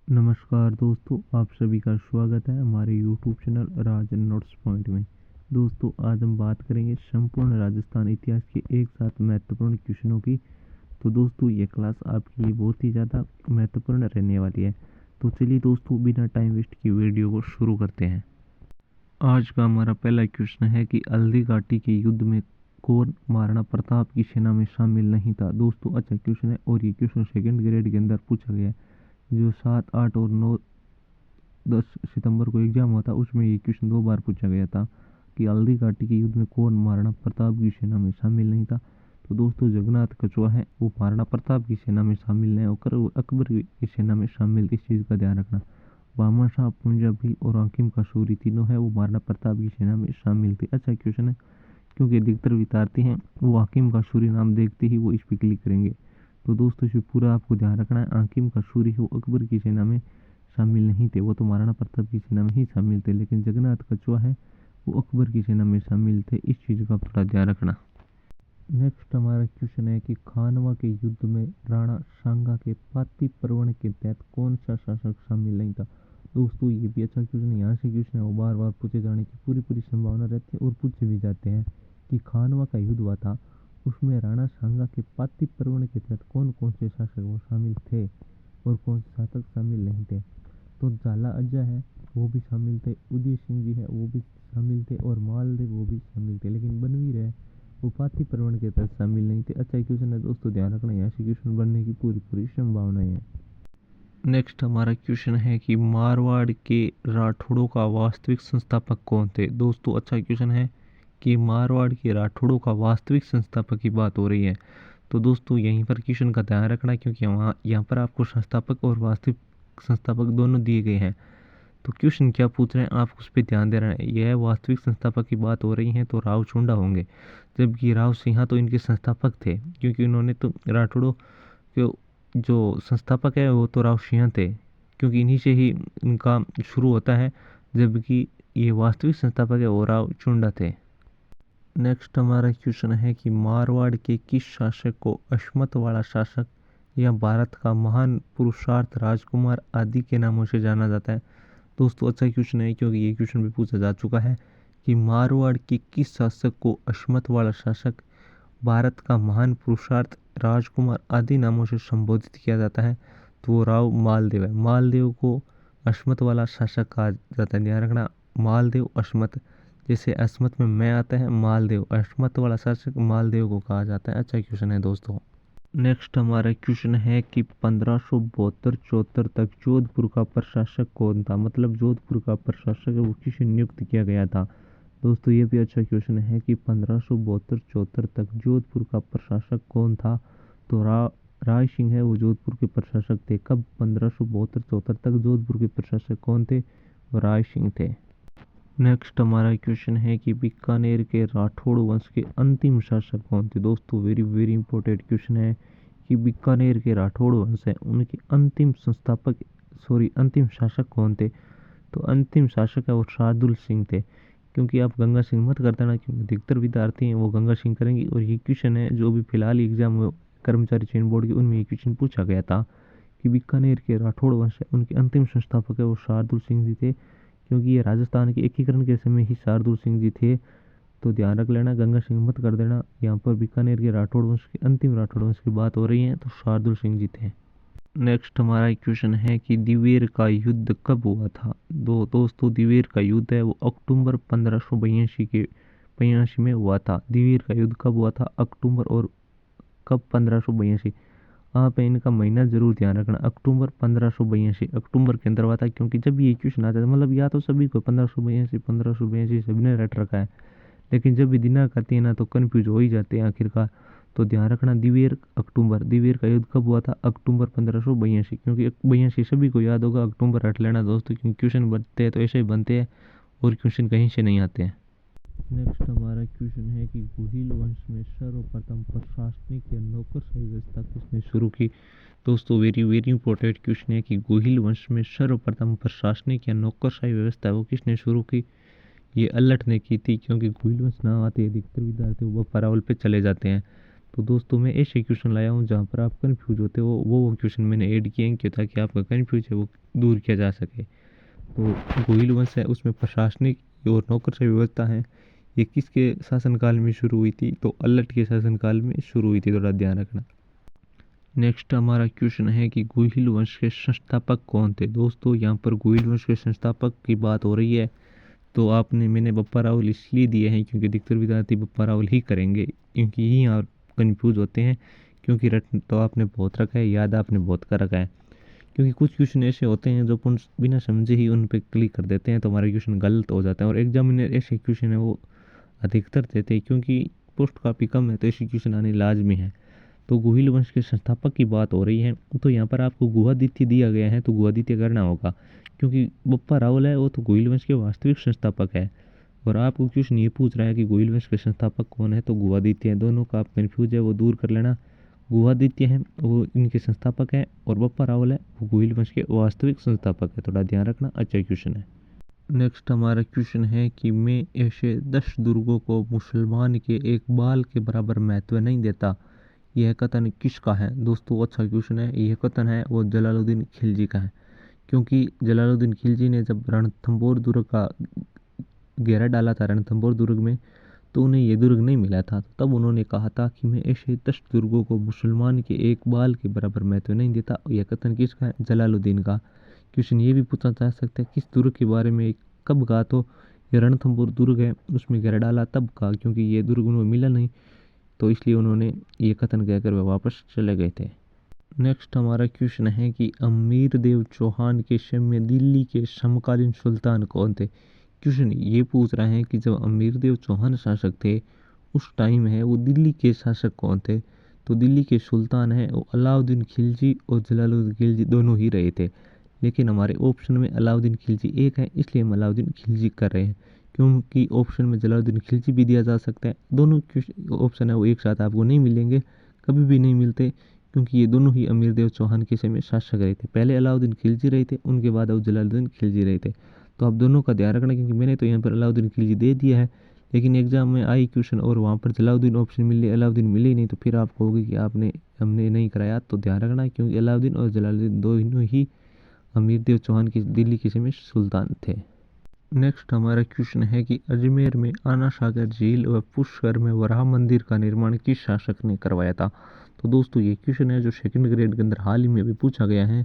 नमस्कार दोस्तों, आप सभी का स्वागत है हमारे यूट्यूब चैनल राज नोट्स पॉइंट में। दोस्तों, आज हम बात करेंगे संपूर्ण राजस्थान इतिहास के एक साथ महत्वपूर्ण क्वेश्चनों की। तो दोस्तों, ये क्लास आपके लिए बहुत ही ज़्यादा महत्वपूर्ण रहने वाली है। तो चलिए दोस्तों, बिना टाइम वेस्ट की वीडियो को शुरू करते हैं। आज का हमारा पहला क्वेश्चन है कि हल्दी घाटी के युद्ध में कौन महाराणा प्रताप की सेना में शामिल नहीं था। दोस्तों, अच्छा क्वेश्चन है और ये क्वेश्चन सेकंड ग्रेड के अंदर पूछा गया है। जो 7, 8 और 9, 10 सितंबर को एग्जाम हुआ था, उसमें ये क्वेश्चन 2 बार पूछा गया था कि हल्दी घाटी के युद्ध में कौन महाराणा प्रताप की सेना में शामिल नहीं था। तो दोस्तों, जगन्नाथ कछुआ है वो महाराणा प्रताप की सेना में शामिल नहीं होकर वो अकबर की सेना में शामिल थे। इस चीज़ का ध्यान रखना। बामा शाह, पुंजा भील और हाकिम कासूरी तीनों है वो महाराणा प्रताप की सेना में शामिल थे। अच्छा क्वेश्चन है, क्योंकि अधिकतर विद्यार्थी हैं वो हाकिम कासूरी नाम देखते ही वो इस पर क्लिक करेंगे। तो दोस्तों, इसमें पूरा आपको ध्यान रखना है। हाकिम कासूरी वो अकबर की सेना में शामिल नहीं थे, वो तो महाराणा प्रताप की सेना में ही शामिल थे। लेकिन जगन्नाथ कछुआ है वो अकबर की सेना में शामिल थे। इस चीज़ का थोड़ा ध्यान रखना। नेक्स्ट हमारा क्वेश्चन है कि खानवा के युद्ध में राणा सांगा के पाती पर्वण के तहत कौन सा शासक शामिल नहीं था। दोस्तों, ये भी अच्छा क्वेश्चन है। यहाँ से क्वेश्चन है वो बार बार पूछे जाने की पूरी संभावना रहती है और पूछे भी जाते हैं कि खानवा का युद्ध हुआ था, उसमें राणा सांगा के पाती पर्वण के तहत कौन कौन से शासक वो शामिल थे और कौन से शासक शामिल नहीं थे। तो झाला अज्जा है वो भी शामिल थे, उदय सिंह जी है वो भी शामिल थे और मालदेव वो भी शामिल थे। लेकिन बनवीर है वो पाती पर्वण के तहत शामिल नहीं थे। अच्छा क्वेश्चन है दोस्तों, ध्यान रखना, यहाँ से क्वेश्चन बनने की पूरी संभावनाएं हैं। नेक्स्ट हमारा क्वेश्चन है कि मारवाड़ के राठौड़ों का वास्तविक संस्थापक कौन थे। दोस्तों, अच्छा क्वेश्चन है कि मारवाड़ के राठौड़ों का वास्तविक संस्थापक की बात हो रही है। तो दोस्तों, यहीं पर क्वेश्चन का ध्यान रखना, क्योंकि यहाँ पर आपको संस्थापक और वास्तविक संस्थापक दोनों दिए गए हैं। तो क्वेश्चन क्या पूछ रहे हैं आप उस पर ध्यान दे रहे हैं। यह वास्तविक संस्थापक की बात हो रही है तो राव चुंडा होंगे, जबकि राव सिंहा तो इनके संस्थापक थे, क्योंकि उन्होंने तो राठौड़ों के जो संस्थापक है वो तो राव सिंह थे, क्योंकि इन्हीं से ही इनका शुरू होता है। जबकि ये वास्तविक संस्थापक है वो राव चुंडा थे। नेक्स्ट हमारा क्वेश्चन है कि मारवाड़ के किस शासक को अश्मत वाला शासक या भारत का महान पुरुषार्थ राजकुमार आदि के नामों से जाना जाता है। दोस्तों, अच्छा क्वेश्चन है, क्योंकि ये क्वेश्चन भी पूछा जा चुका है कि मारवाड़ के किस शासक को अश्मत वाला शासक, भारत का महान पुरुषार्थ राजकुमार आदि नामों से संबोधित किया जाता है। तो वो राव मालदेव है। मालदेव को अश्मत वाला शासक कहा जाता है। ध्यान रखना, मालदेव अश्मत, जैसे अस्मत में मैं आता है मालदेव, अश्मत वाला शासक मालदेव को कहा जाता है। अच्छा क्वेश्चन है दोस्तों। नेक्स्ट हमारा क्वेश्चन है कि 1572-74 तक जोधपुर का प्रशासक कौन था। मतलब जोधपुर का प्रशासक है वो किसे नियुक्त किया गया था। दोस्तों, ये भी अच्छा क्वेश्चन है कि 1572-74 तक जोधपुर का प्रशासक कौन था। तो राय सिंह है वो जोधपुर के प्रशासक थे। कब 1572-74 तक जोधपुर के प्रशासक कौन थे? राय सिंह थे। नेक्स्ट हमारा क्वेश्चन है कि बीकानेर के राठौड़ वंश के अंतिम शासक कौन थे। दोस्तों, वेरी इंपॉर्टेंट क्वेश्चन है कि बीकानेर के राठौड़ वंश है उनके अंतिम शासक कौन थे। तो अंतिम शासक है वो शार्दुल सिंह थे। क्योंकि आप गंगा सिंह मत कर देना, क्योंकि अधिकतर विद्यार्थी हैं वो गंगा सिंह करेंगे। और ये क्वेश्चन है जो भी फिलहाल एग्जाम हुए कर्मचारी चयन बोर्ड के, उनमें ये क्वेश्चन पूछा गया था कि बीकानेर के राठौड़ वंश है उनके अंतिम संस्थापक है वो शार्दुल सिंह जी थे। क्योंकि ये राजस्थान के एकीकरण के समय ही शार्दुल सिंह जी थे। तो ध्यान रख लेना, गंगा सिंह मत कर देना। यहाँ पर बीकानेर के राठौड़ वंश के अंतिम राठौड़ वंश की बात हो रही है तो शार्दुल सिंह जी थे। नेक्स्ट हमारा क्वेश्चन है कि दिवेर का युद्ध कब हुआ था। दोस्तों, दिवेर का युद्ध है वो अक्टूबर 1582 में हुआ था। दिवेर का युद्ध कब हुआ था? अक्टूबर, और कब? 1582। आप इनका महीना जरूर ध्यान रखना। अक्टूबर 1582 अक्टूबर के अंदर हुआ था। क्योंकि जब ये क्वेश्चन आता है, मतलब या तो सभी को 1582 सभी ने रट रखा है, लेकिन जब भी दिनांक आती है ना तो कन्फ्यूज हो ही जाते हैं आखिरकार। तो ध्यान रखना, दिवेर का युद्ध कब हुआ था? अक्टूबर 1582। क्योंकि 82 सभी को याद होगा, अक्टूबर रट लेना दोस्तों, क्योंकि क्वेश्चन बनते हैं तो ऐसे ही बनते हैं और क्वेश्चन कहीं से नहीं आते हैं। नेक्स्ट हमारा क्वेश्चन है कि गुहिल वंश में सर्वप्रथम प्रशासनिक या नौकरशाही व्यवस्था किसने शुरू की। दोस्तों, वेरी इंपॉर्टेंट क्वेश्चन है कि गुहिल वंश में सर्वप्रथम प्रशासनिक या नौकरशाही व्यवस्था वो किसने शुरू की। ये अल्लट ने की थी। क्योंकि गुहिल वंश नाम आते ही अधिकतर विद्यार्थी वो परावल पे चले जाते हैं। तो दोस्तों मैं ऐसे क्वेश्चन लाया हूँ जहाँ पर आप कन्फ्यूज होते हो, वो क्वेश्चन मैंने ऐड किए हैं ताकि आपका कन्फ्यूज है वो दूर किया जा सके। तो गोहिल वंश है, उसमें प्रशासनिक और नौकरशाही व्यवस्था है, ये किसके शासनकाल में शुरू हुई थी? तो अल्लट के शासनकाल में शुरू हुई थी, थोड़ा ध्यान रखना। नेक्स्ट हमारा क्वेश्चन है कि गोहिल वंश के संस्थापक कौन थे? दोस्तों यहाँ पर गोहिल वंश के संस्थापक की बात हो रही है, तो मैंने बप्पा रावल इसलिए दिए हैं क्योंकि अधिकतर विद्यार्थी बप्पा रावल ही करेंगे, क्योंकि यही आप कन्फ्यूज होते हैं, क्योंकि रट तो आपने बहुत रखा है, याद आपने बहुत कर रखा है। क्योंकि कुछ क्वेश्चन ऐसे होते हैं जो अपन बिना समझे ही उन पर क्लिक कर देते हैं, तो हमारा क्वेश्चन गलत हो जाता है। और एग्जामिनर ऐसे क्वेश्चन है वो अधिकतर देते हैं, क्योंकि पोस्ट काफ़ी कम है तो ऐसे क्वेश्चन आने लाजमी है। तो गोहिल वंश के संस्थापक की बात हो रही है, तो यहाँ पर आपको गुहादित्य दिया गया है, तो गुहादित्य करना होगा, क्योंकि बप्पा रावल है वो तो गोहिल वंश के वास्तविक संस्थापक है। और आपको क्वेश्चन ये पूछ रहा है कि गोहिल वंश के संस्थापक कौन है, तो गुहादित्य है। दोनों का आप कन्फ्यूज है वो दूर कर लेना। गुहादित्य है वो इनके संस्थापक है, और बप्पा रावल है वो गोहिल वंश के वास्तविक संस्थापक है, थोड़ा ध्यान रखना, अच्छा क्वेश्चन है। नेक्स्ट हमारा क्वेश्चन है कि मैं ऐसे 10 दुर्गों को मुसलमान के एक बाल के बराबर महत्व नहीं देता, यह कथन किसका है? दोस्तों अच्छा क्वेश्चन है, यह कथन है वो जलालुद्दीन खिलजी का है। क्योंकि जलालुद्दीन खिलजी ने जब रणथंबोर दुर्ग का घेरा डाला था रणथंबोर दुर्ग में, तो उन्हें ये दुर्ग नहीं मिला था, तो तब उन्होंने कहा था कि मैं ऐसे 10 दुर्गों को मुसलमान के एक बाल के बराबर महत्व नहीं देता। यह कथन किसका है? जलालुद्दीन का। क्वेश्चन ये भी पूछा जा सकता है किस दुर्ग के बारे में कब कहा, तो ये रणथंबोर दुर्ग है उसमें घेरा डाला तब कहा, क्योंकि ये दुर्ग उन्हें मिला नहीं, तो इसलिए उन्होंने ये कथन कहकर वह वापस चले गए थे। नेक्स्ट हमारा क्वेश्चन है कि अमीर देव चौहान के समय में दिल्ली के समकालीन सुल्तान कौन थे? क्वेश्चन ये पूछ रहे हैं कि जब अमीर देव चौहान शासक थे उस टाइम है वो दिल्ली के शासक कौन थे? तो दिल्ली के सुल्तान हैं वो अलाउद्दीन खिलजी और जलालुद्दीन खिलजी दोनों ही रहे थे, लेकिन हमारे ऑप्शन में अलाउद्दीन खिलजी एक है, इसलिए हम अलाउद्दीन खिलजी कर रहे हैं। क्योंकि ऑप्शन में जलालुद्दीन खिलजी भी दिया जा सकता है, दोनों ऑप्शन है वो एक साथ आपको नहीं मिलेंगे, कभी भी नहीं मिलते, क्योंकि ये दोनों ही अमीर देव चौहान के समय शासक रहे थे। पहले अलाउद्दीन खिलजी रहे थे, उनके बाद अब जलालुद्दीन खिलजी रहे थे। तो आप दोनों का ध्यान रखना, क्योंकि मैंने तो यहाँ पर अलाउद्दीन खिलजी दे दिया है, लेकिन एग्जाम में आई क्वेश्चन और वहाँ पर जलालुद्दीन ऑप्शन मिले, अलाउद्दीन मिले ही नहीं, तो फिर आप कहोगे कि हमने नहीं कराया। तो ध्यान रखना, क्योंकि अलाउद्दीन और जलालुद्दीन दोनों ही अमीर देव चौहान की दिल्ली के समय सुल्तान थे। नेक्स्ट हमारा क्वेश्चन है कि अजमेर में आना सागर झील व पुष्कर में वराह मंदिर का निर्माण किस शासक ने करवाया था? तो दोस्तों ये क्वेश्चन है जो सेकंड ग्रेड के अंदर हाल ही में भी पूछा गया है,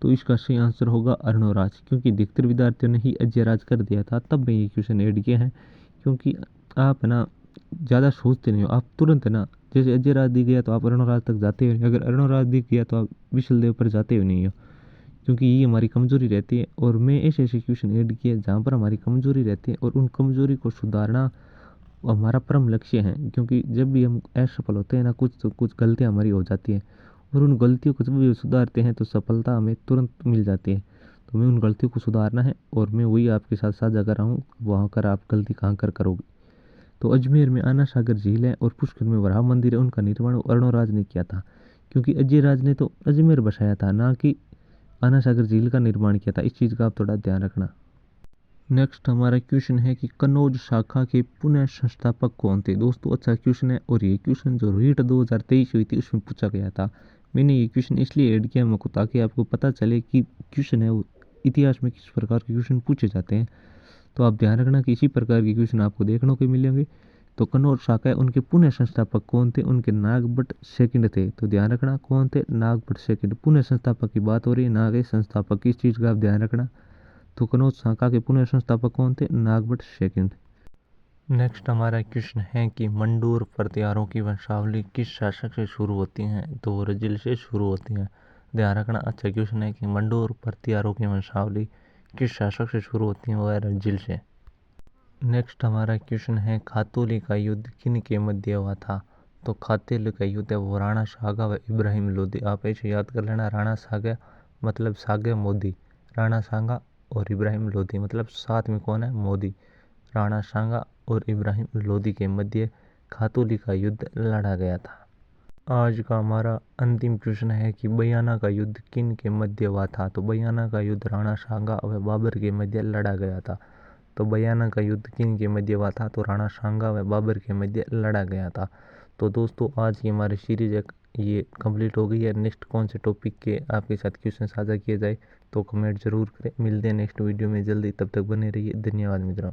तो इसका सही आंसर होगा अर्णोराज, क्योंकि अधिकतर विद्यार्थियों ने ही अजयराज कर दिया था, तब मैं ये क्वेश्चन ऐड किया है। क्योंकि आप ना ज़्यादा सोचते नहीं हो, आप तुरंत ना, जैसे अजयराज दिख गया तो आप अर्णोराज तक जाते हो नहीं, अगर अर्णोराज दिख गया तो आप विशलदेव पर जाते हो नहीं हो, क्योंकि ये हमारी कमज़ोरी रहती है। और मैं ऐसे ऐसे क्वेश्चन ऐड किए जहाँ पर हमारी कमज़ोरी रहती है, और उन कमज़ोरी को सुधारना हमारा परम लक्ष्य है। क्योंकि जब भी हम असफल होते हैं ना, कुछ तो कुछ गलतियाँ हमारी हो जाती हैं, और उन गलतियों को जब भी सुधारते हैं तो सफलता हमें तुरंत मिल जाती है। तो मैं उन गलतियों को सुधारना है, और मैं वही आपके साथ साझा कर रहा हूँ, वहाँ कर आप गलती कहाँ कर करोगे। तो अजमेर में आना सागर झील है और पुष्कर में वराह मंदिर है, उनका निर्माण अर्णोराज ने किया था, क्योंकि अजयराज ने तो अजमेर बसाया था, ना कि आना सागर झील का निर्माण किया था। इस चीज़ का आप थोड़ा ध्यान रखना। नेक्स्ट हमारा क्वेश्चन है कि कन्नौज शाखा के पुनः संस्थापक कौन थे? दोस्तों अच्छा क्वेश्चन है, और ये क्वेश्चन जो रीट 2023 हुई थी उसमें पूछा गया था। मैंने ये क्वेश्चन इसलिए ऐड किया मुझको, ताकि आपको पता चले कि क्वेश्चन है वो इतिहास में किस प्रकार के क्वेश्चन पूछे जाते हैं। तो आप ध्यान रखना कि इसी प्रकार के क्वेश्चन आपको देखने को मिलेंगे। तो कन्नौज शाखा है उनके पुनः संस्थापक कौन थे? उनके नागभट्ट सेकंड थे। तो ध्यान रखना कौन थे? नागभट्ट सेकंड। पुनः संस्थापक की बात हो रही है, ना कि संस्थापक, किस चीज़ का आप ध्यान रखना। तो कन्नौज शाखा के पुनः संस्थापक कौन थे? नागभट्ट सेकंड। नेक्स्ट हमारा क्वेश्चन है कि मंडोर प्रतिहारों की वंशावली किस शासक से शुरू होती हैं? तो वरजिल से शुरू होती हैं। ध्यान रखना, अच्छा क्वेश्चन है कि मंडोर प्रतिहारों की वंशावली किस शासक से शुरू होती है? वो है रजिल से। नेक्स्ट हमारा क्वेश्चन है खातौली का युद्ध किन के मध्य हुआ था? तो खातौली का युद्ध है वो राणा सागा व इब्राहिम लोदी। आप ऐसे याद कर लेना, राणा सागा मतलब सागे मोदी, राणा सांगा और इब्राहिम लोदी मतलब साथ में कौन है? मोदी। राणा सांगा और इब्राहिम लोदी के मध्य खातौली का युद्ध लड़ा गया था। आज का हमारा अंतिम क्वेश्चन है कि बयाना का युद्ध किन के मध्य हुआ था? तो बयाना का युद्ध राणा सांगा व बाबर के मध्य लड़ा गया था। तो बयाना का युद्ध किन के मध्य हुआ था? तो राणा सांगा व बाबर के मध्य लड़ा गया था। तो दोस्तों आज की हमारी सीरीज ये कंप्लीट हो गई है। नेक्स्ट कौन से टॉपिक के आपके साथ क्वेश्चन साझा किए जाए तो कमेंट जरूर करें। मिलते हैं नेक्स्ट वीडियो में जल्दी, तब तक बने रहिए। धन्यवाद मित्रों।